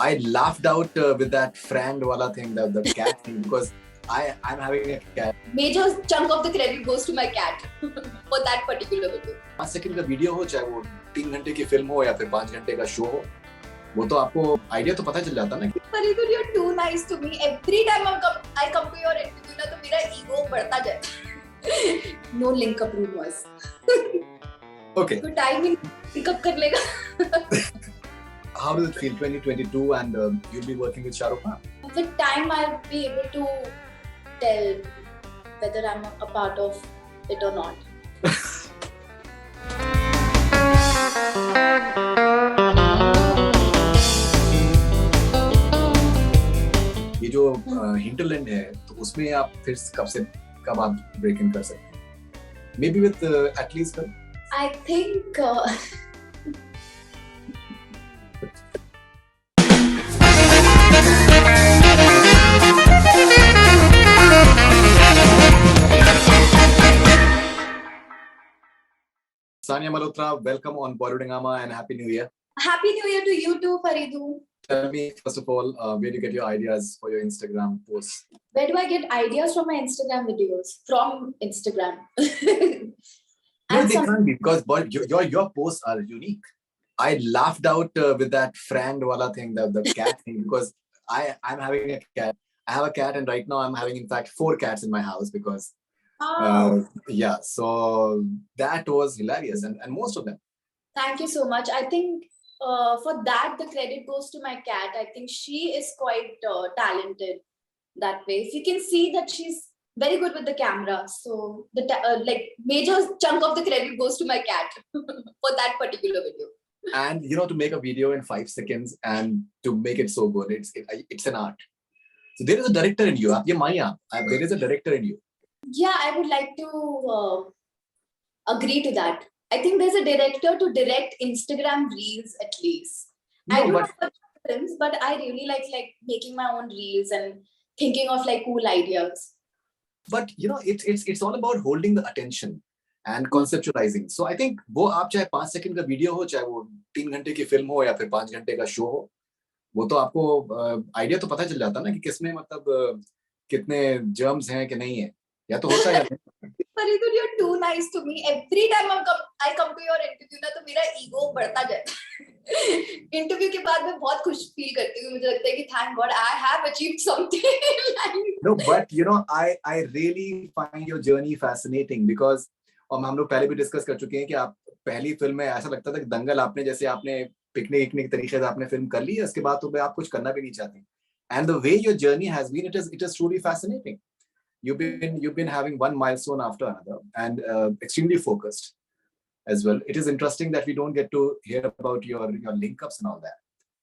I laughed out with that friend wala thing, the cat thing, because I'm having a cat. Major chunk of the credit goes to my cat for that particular video. 5 second का video हो, चाहे वो 3 घंटे की film हो या फिर 5 घंटे का शो हो, वो तो आपको आइडिया तो पता चल जाता ना। Faridun, you're too nice to me. Every time I come to your interview ना तो मेरा ego बढ़ता जाए. No link up rumors. Okay. तो timing pick up कर लेगा. How does it feel 2022 and you'll be working with Shah Rukh Khan? With time I'll be able to tell whether I'm a part of it or not. ये जो hinterland है तो उसमें आप फिर कब आप ब्रेक इन कर सकते हैं? Maybe with at least I think Sania Malhotra, welcome on Bollywood Hungama and Happy New Year. Happy New Year to you too, Faridun. Tell me, first of all, where do you get your ideas for your Instagram posts? Where do I get ideas from my Instagram videos? From Instagram. No, they can't be, because your posts are unique. I laughed out with that friend wala thing, the cat thing, because I'm having a cat. I have a cat, and right now I'm having, in fact, 4 cats in my house because yeah. So that was hilarious, and most of them. Thank you so much. I think for that the credit goes to my cat. I think she is quite talented that way. You can see that she's very good with the camera. So the like major chunk of the credit goes to my cat for that particular video. And to make a video in 5 seconds and to make it so good, it's an art. So there is a director in you. There is a director in you. Yeah, I would like to agree to that. I think there's a director to direct Instagram reels at least. No, I do not watch films, but I really like making my own reels and thinking of like cool ideas. But it's all about holding the attention and conceptualizing. So I think वो आप चाहे 5 second का video हो, चाहे वो 3 घंटे की film हो या फिर 5 घंटे का शो हो, वो तो आपको आइडिया तो पता चल जाता ना कि किसमें मतलब कितने जर्म्स हैं कि नहीं है, या तो होता है। Faridun, you're too nice to me. Every time I come to your interview ना तो मेरा ego बढ़ता जाए. Interview के बाद मैं बहुत खुश फील करती हूँ. मुझे लगता है कि thank God I have achieved something. No, but I really find your journey fascinating because और हम लोग पहले भी डिस्कस कर चुके हैं कि आप पहली फिल्म में ऐसा लगता था कि दंगल आपने जैसे आपने पिकनिक तरीके से आपने फिल्म कर ली है, उसके बाद तो आप कुछ करना भी नहीं चाहते. And the way your journey has been, it is truly fascinating. You've been having one milestone after another and extremely focused as well. It is interesting that we don't get to hear about your link ups and all that.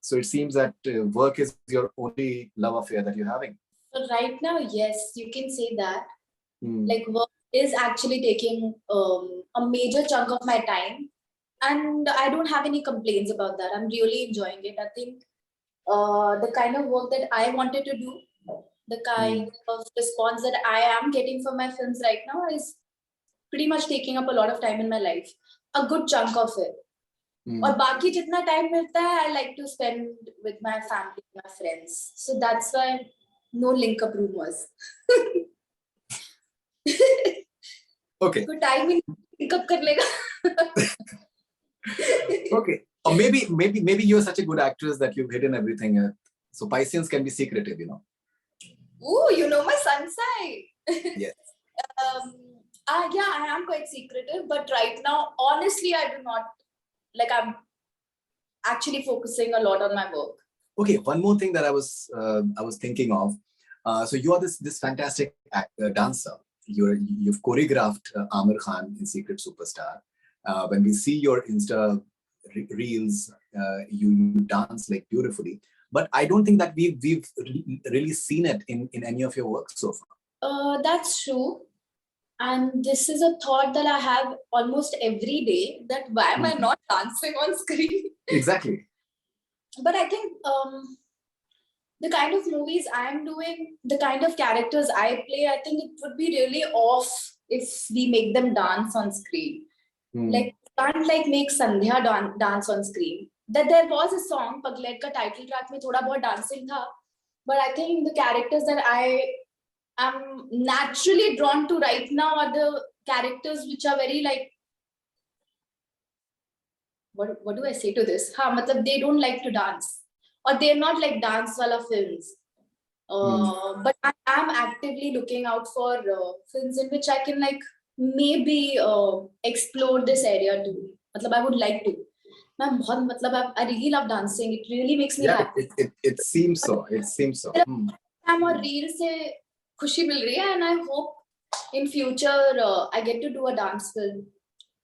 So it seems that work is your only love affair that you're having. So right now, yes, you can say that. Like work is actually taking a major chunk of my time, and I don't have any complaints about that. I'm really enjoying it. I think the kind of work that I wanted to do, the kind of response that I am getting from my films right now is pretty much taking up a lot of time in my life, a good chunk of it. और बाकी जितना time मिलता है, I like to spend with my family, my friends. So that's why no link up rumors. Okay. तो timing pick up कर लेगा. Okay. Or maybe you're such a good actress that you've hidden everything. So Pisceans can be secretive, Ooh, you know my sun side. Yes. Yeah, I am quite secretive, but right now, honestly, I do not I'm actually focusing a lot on my work. Okay, one more thing that I was thinking of. So you are this fantastic dancer. You've choreographed Aamir Khan in Secret Superstar. When we see your Insta reels, you dance like beautifully. But I don't think that we've really seen it in any of your work so far. That's true. And this is a thought that I have almost every day, that why am I not dancing on screen? Exactly. But I think the kind of movies I am doing, the kind of characters I play, I think it would be really off if we make them dance on screen. Like, can't make Sandhya dance on screen. that there was a song, Paglet ka title track में थोड़ा बहुत dancing था, but I think the characters that I am naturally drawn to right now are the characters which are very like, what do I say to this? हाँ, मतलब they don't like to dance, or they're not like dance wala films. But I am actively looking out for films in which I can like maybe explore this area too. मतलब I would like to. मैं बहुत मतलब I really love dancing. It really makes me happy. It seems so. It seems so. I'm और reel से खुशी मिल रही है, and I hope in future I get to do a dance film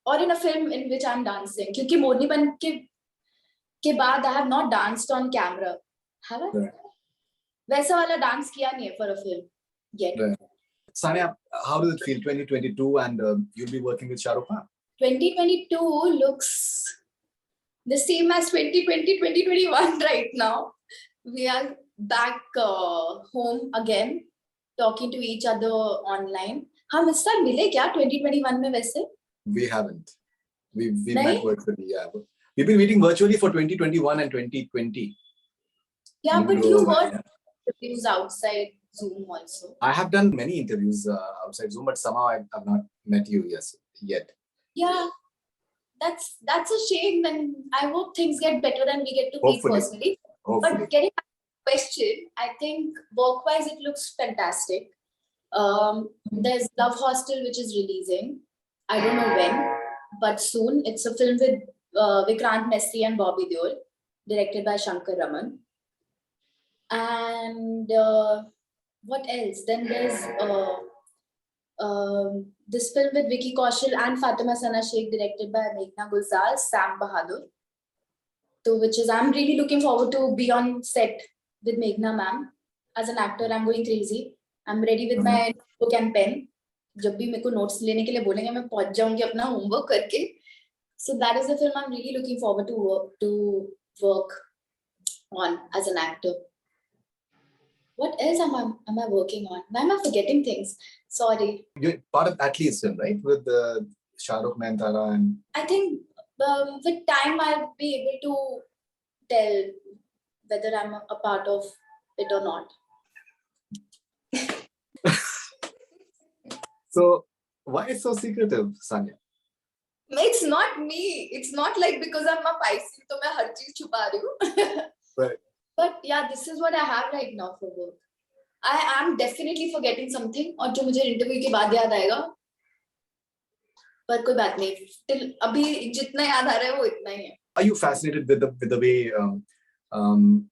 or in a film in which I'm dancing. क्योंकि मोरनी बन के बाद I have not danced on camera. Have I? Right. वैसा वाला डांस किया नहीं है for a film yet. Right. Sania, how does it feel 2022 and you'll be working with Shah Rukh Khan? 2022 looks the same as 2020, 2021 right now. We are back home again, talking to each other online. हम इस साल मिले क्या 2021 में वैसे? We haven't. We met virtually, yeah. We've been meeting virtually for 2021 and 2020. Yeah, but you were interviews outside Zoom also. I have done many interviews outside Zoom, but somehow I have not met you yet. Yeah, that's a shame, and I hope things get better and we get to meet personally. Hopefully. But getting back to the question, I think work-wise it looks fantastic. There's Love Hostel, which is releasing. I don't know when, but soon. It's a film with Vikrant Messi and Bobby Deol, directed by Shankar Raman. And what else? Then there's this film with Vicky Kaushal and Fatima Sana Sheikh, directed by Meghna Gulzar, Sam Bahadur. So, which is, I'm really looking forward to be on set with Meghna ma'am. As an actor, I'm going crazy. I'm ready with my book and pen. जब भी मेरे को notes लेने के लिए बोलेंगे मैं पहुंच जाऊंगी अपना homework करके. So that is the film I'm really looking forward to work on as an actor. What else am I working on? Why am I forgetting things? Sorry. You're part of Atleast film, right? With Shah Rukh, Nayanthara and... I think with time I'll be able to tell whether I'm a part of it or not. So, why so secretive, Sania? It's not me. It's not like because I'm a Pisces, so मैं हर चीज छुपा रही हूँ. Right. But yeah, this is what I have right now for work. I am definitely forgetting something, और जो मुझे interview के बाद याद आएगा. पर कोई बात नहीं. Till अभी जितना याद आ रहा है वो इतना ही है. Are you fascinated with the way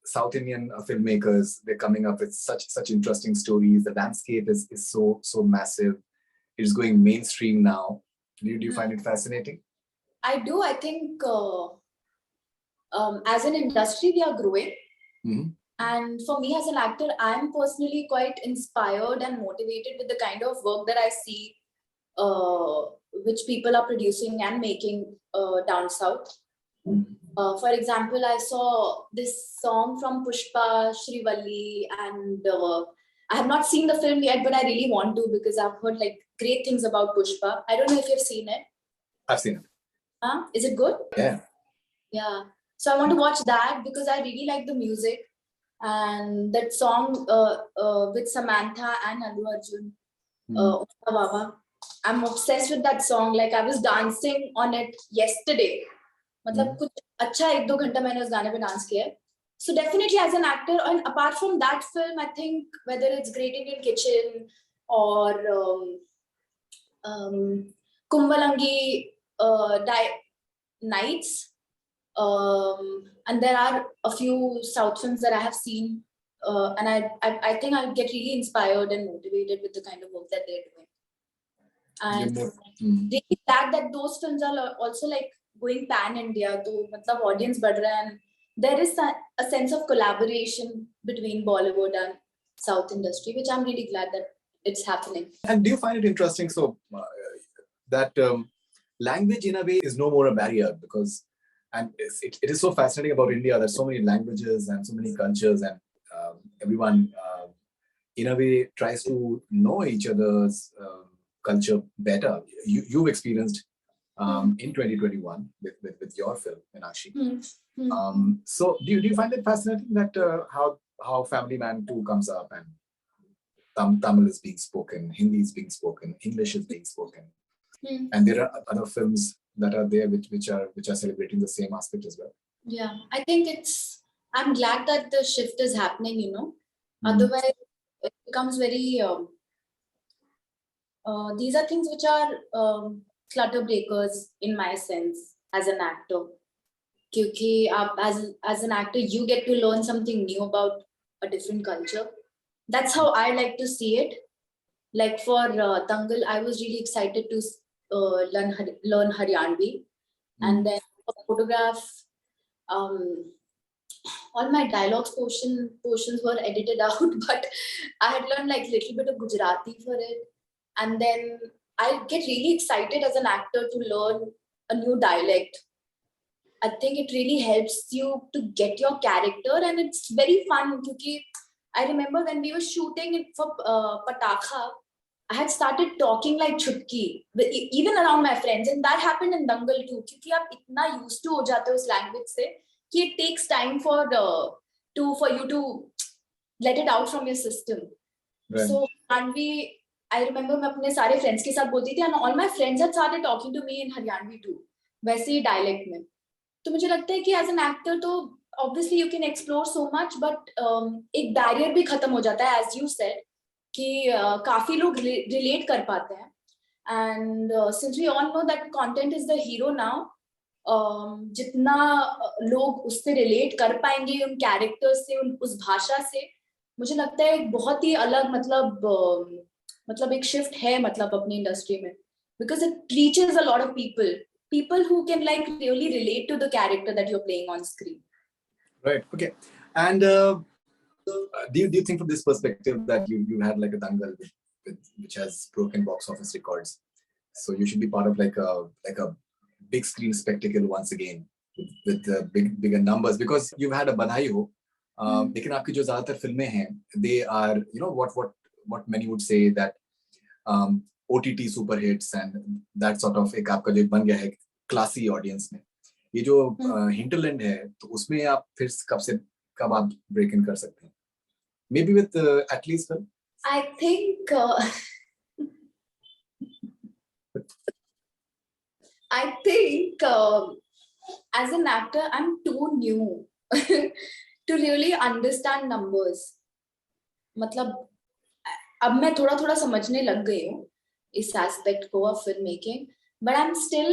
South Indian filmmakers, they're coming up with such interesting stories? The landscape is so massive. It's going mainstream now. Do you find it fascinating? I do. I think as an industry, we are growing. Mm-hmm. And for me as an actor, I'm personally quite inspired and motivated with the kind of work that I see which people are producing and making down south. For example, I saw this song from Pushpa, Shrivalli, and I have not seen the film yet, but I really want to because I've heard like great things about Pushpa. I don't know if you've seen it. I've seen it. Huh? Is it good? Yeah. Yeah. So I want to watch that because I really like the music. And that song with Samantha and Allu Arjun, Unka Baba. I'm obsessed with that song. Like I was dancing on it yesterday. मतलब कुछ अच्छा 1-2 घंटा मैंने उस गाने पे dance किया. So definitely as an actor, and apart from that film, I think whether it's Great Indian Kitchen or Kumbalangi Nights, and there are a few South films that I have seen, and I think I'll get really inspired and motivated with the kind of work that they're doing. And really glad that those films are also like going pan India, to matlab audience बढ़ रहा है, and there is a sense of collaboration between Bollywood and South industry, which I'm really glad that it's happening. And do you find it interesting that language in a way is no more a barrier, because it is so fascinating about India. There's so many languages and so many cultures, and everyone in a way tries to know each other's culture better. You've experienced in 2021 with your film, Meenakshi. Mm. So do you find it fascinating that how Family Man 2 comes up and Tamil is being spoken, Hindi is being spoken, English is being spoken, and there are other films that are there which are celebrating the same aspect as well? Yeah, I think I'm glad that the shift is happening, Otherwise, it becomes very, these are things which are clutter breakers in my sense as an actor. Because as an actor, you get to learn something new about a different culture. That's how I like to see it. Like for Dangal, I was really excited to learn Haryanvi. And then for photograph, all my dialogues portions were edited out, but I had learned like little bit of Gujarati for it. And then I get really excited as an actor to learn a new dialect. I think it really helps you to get your character, and it's very fun because I remember when we were shooting it for Patakha, I had started talking like Chutki, even around my friends, and that happened in Dangal too. Because आप इतना used to हो जाते हो उस language से कि it takes time for you to let it out from your system. Right. So I remember मैं अपने सारे friends के साथ बोलती थी, and all my friends had started talking to me in Haryanvi too, वैसे ही dialect में. तो मुझे लगता है कि एज एन एक्टर तो obviously you can explore so much, but एक बैरियर भी खत्म हो जाता है एज यू सेड कि काफी लोग रिलेट कर पाते हैं. And since we all know that content is the hero now, जितना लोग उससे रिलेट कर पाएंगे उन कैरेक्टर्स से, उस भाषा से, मुझे लगता है एक बहुत ही अलग मतलब एक शिफ्ट है मतलब अपनी इंडस्ट्री में, because it reaches a lot of people who can like really relate to the character that you're playing on screen. Right. Okay. And do you think from this perspective that you had like a Dangal which has broken box office records, so you should be part of like a big screen spectacle once again with bigger numbers, because you've had a Badhai Ho, लेकिन आपकी जो ज़्यादातर फिल्में हैं, they are what many would say that OTT super hits and that sort of एक आपका जो बन गया है क्लासी ऑडियंस में. ये जो हिंटरलैंड है, तो उसमें आप फिर कब आप ब्रेक इन कर सकते हैं? Maybe with Atlee's film? I think as an actor, I'm too new to really understand numbers. मतलब अब मैं थोड़ा समझने लग गई हूँ इस एस्पेक्ट को of film making, but I'm still,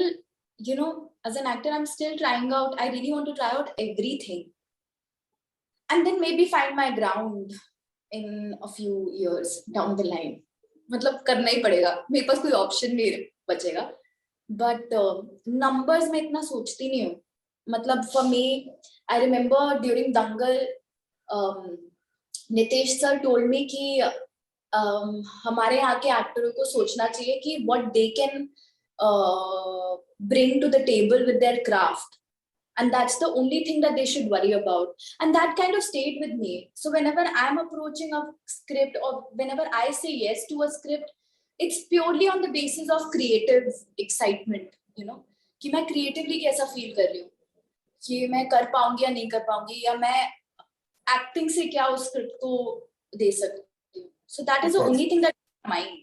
as an actor, I'm still trying out. I really want to try out everything and then maybe find my ground in a few years down the line. मतलब करना ही पड़ेगा, मेरे पास कोई option नहीं बचेगा. But numbers में इतना सोचती नहीं हूँ. मतलब for me, I remember during Dangal, Nitesh sir told me कि हमारे यहाँ के एक्टरों को सोचना चाहिए कि what they can bring to the table with their craft, and that's the only thing that they should worry about. And that kind of stayed with me. So whenever I'm approaching a script or whenever I say yes to a script, it's purely on the basis of creative excitement, कि मैं creatively कैसा feel कर रही हूँ, कि मैं कर पाऊंगी या नहीं कर पाऊंगी, या मैं acting से क्या उस script को दे सकती हूँ. So that is the only thing that in mind.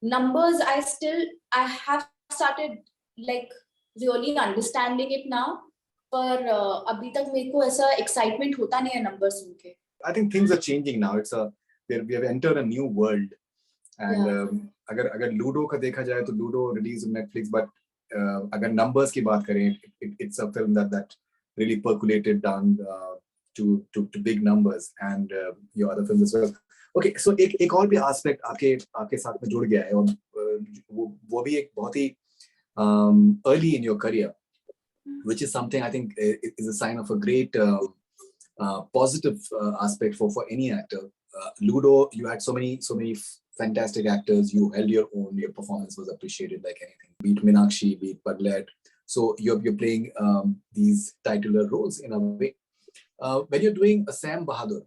Numbers, I have started like really understanding it now, पर अभी तक मेरे को ऐसा excitement होता नहीं है numbers सुन के. I think things are changing now. We have entered a new world, and अगर Ludo का देखा जाए तो Ludo released on Netflix, but अगर numbers की बात करें, it's a film that really percolated down to big numbers, and your other films as well. Okay, so एक और भी aspect आपके साथ में जुड़ गया है, और वो भी एक बहुत ही early in your career, which is something I think is a sign of a great positive aspect for any actor. Ludo, you had so many fantastic actors. You held your own. Your performance was appreciated like anything. Be it Meenakshi, be it Paglet. So you're playing these titular roles in a way. When you're doing a Sam Bahadur,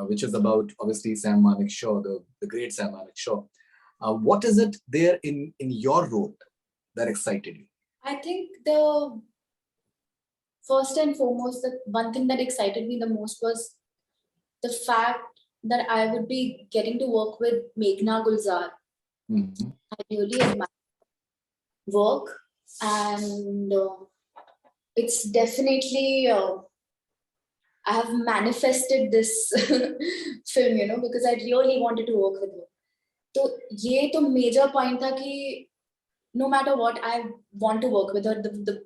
which is about obviously Sam Manekshaw, the great Sam Manekshaw, what is it there in your role that excited you? I think the first and foremost, the one thing that excited me the most was the fact that I would be getting to work with Meghna Gulzar. Mm-hmm. I really admire work, and it's definitely I have manifested this film, because I really wanted to work with her. So ये तो major point था कि no matter what, I want to work with her. The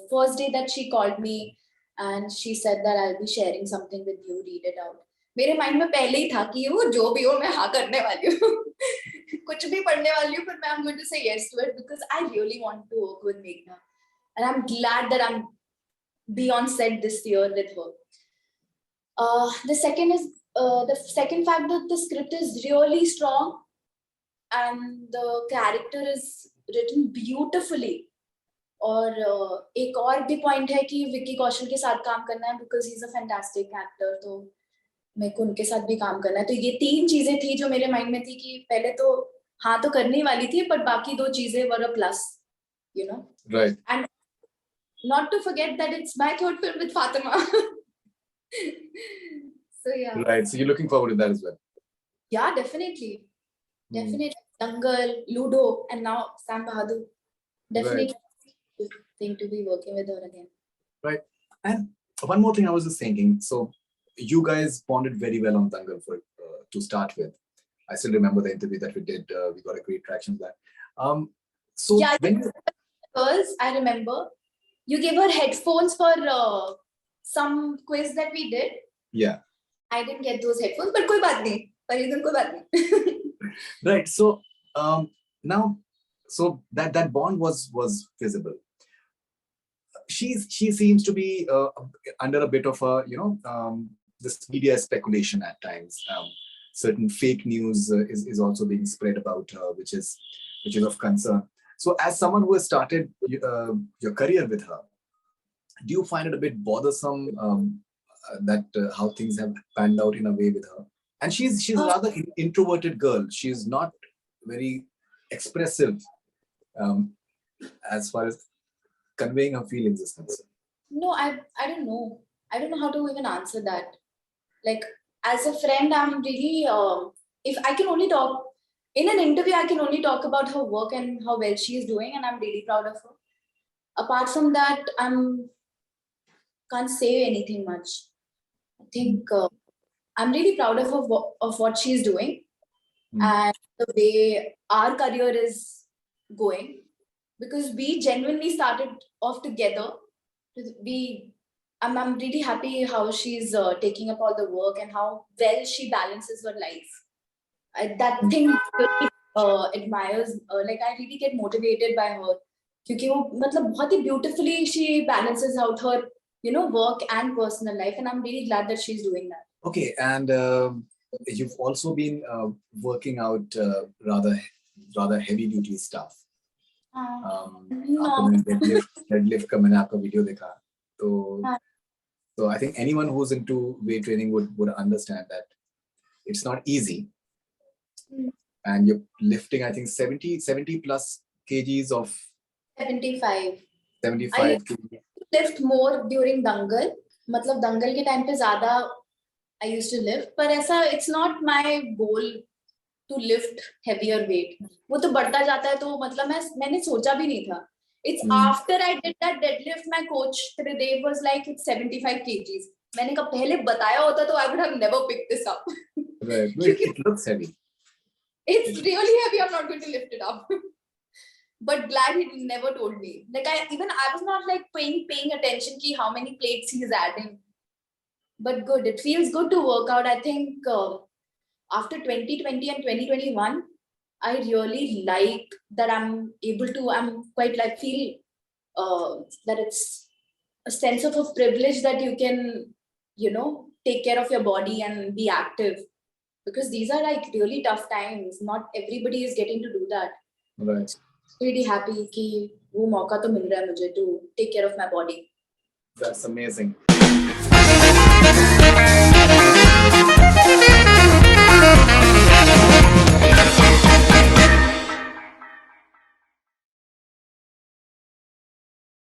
first day that she called me and she said that I'll be sharing something with you, read it out. मेरे mind में पहले ही था कि वो जो भी हो मैं हाँ करने वाली हूँ कुछ भी पढ़ने वाली हूँ पर मैं I'm going to say yes to it because I really want to work with Meghna and I'm glad that I'm beyond set this year with her. The second fact that the script is really strong and the character is written beautifully. और एक और भी point है कि विक्की कौशल के साथ काम करना है because he is a fantastic actor, तो मेरे को उनके साथ भी काम करना है. तो ये 3 चीजें थी जो मेरे माइंड में थी कि पहले तो हाँ तो करने वाली थी पर बाकी 2 चीजें were a plus, right. And not to forget that it's my third film with Fatima. So yeah. Right. So you're looking forward to that as well. Yeah, definitely. Definitely. Dangal, Ludo, and now Sam Bahadur. Definitely thing to be working with her again. Right. And one more thing I was just thinking. So you guys bonded very well on Dangal to start with. I still remember the interview that we did. We got a great traction with that. So yeah, because I remember you gave her headphones for some quiz that we did. Yeah. I didn't get those headphones, but कोई बात नहीं. पर कोई बात नहीं. Right. So now, so that bond was visible. She seems to be under a bit of a this media speculation at times. Certain fake news is also being spread about her, which is of concern. So as someone who has started your career with her, do you find it a bit bothersome that how things have panned out in a way with her? And she's a rather introverted girl. She's not very expressive as far as conveying her feelings is concerned. No, I don't know. I don't know how to even answer that. Like, as a friend, I'm really, if I can only talk, in an interview, I can only talk about her work and how well she is doing, and I'm really proud of her. Apart from that, can't say anything much. I think I'm really proud of her, of what she's doing and the way our career is going. Because we genuinely started off together. I'm really happy how she's taking up all the work and how well she balances her life. That thing really admires. Like I really get motivated by her. क्योंकि वो मतलब बहुत ही beautifully she balances out her work and personal life, and I'm really glad that she's doing that. Okay, and you've also been working out rather heavy duty stuff. No. Deadlift का मैंने आपका video देखा तो I think anyone who's into weight training would understand that it's not easy. And you're lifting I think 70 plus kgs of 75 kg. lift more during Dangal. मतलब Dangal के time पे ज्यादा I used to lift, पर ऐसा it's not my goal to lift heavier weight. वो तो बढ़ता जाता है, तो मतलब मैंने सोचा भी नहीं था. It's after I did that deadlift, my coach Tridev was like, it's 75 kgs. मैंने कहा पहले बताया होता तो I would have never picked this up. Right. It looks heavy. It's really heavy. I'm not going to lift it up. But glad he never told me. Like I was not like paying attention to how many plates he's adding. But good. It feels good to work out. I think after 2020 and 2021, I really like that I'm quite like feel that it's a sense of a privilege that you can, take care of your body and be active. Because these are like really tough times. Not everybody is getting to do that. Right. Really happy कि वो मौका तो मिल रहा है मुझे to take care of my body. That's amazing.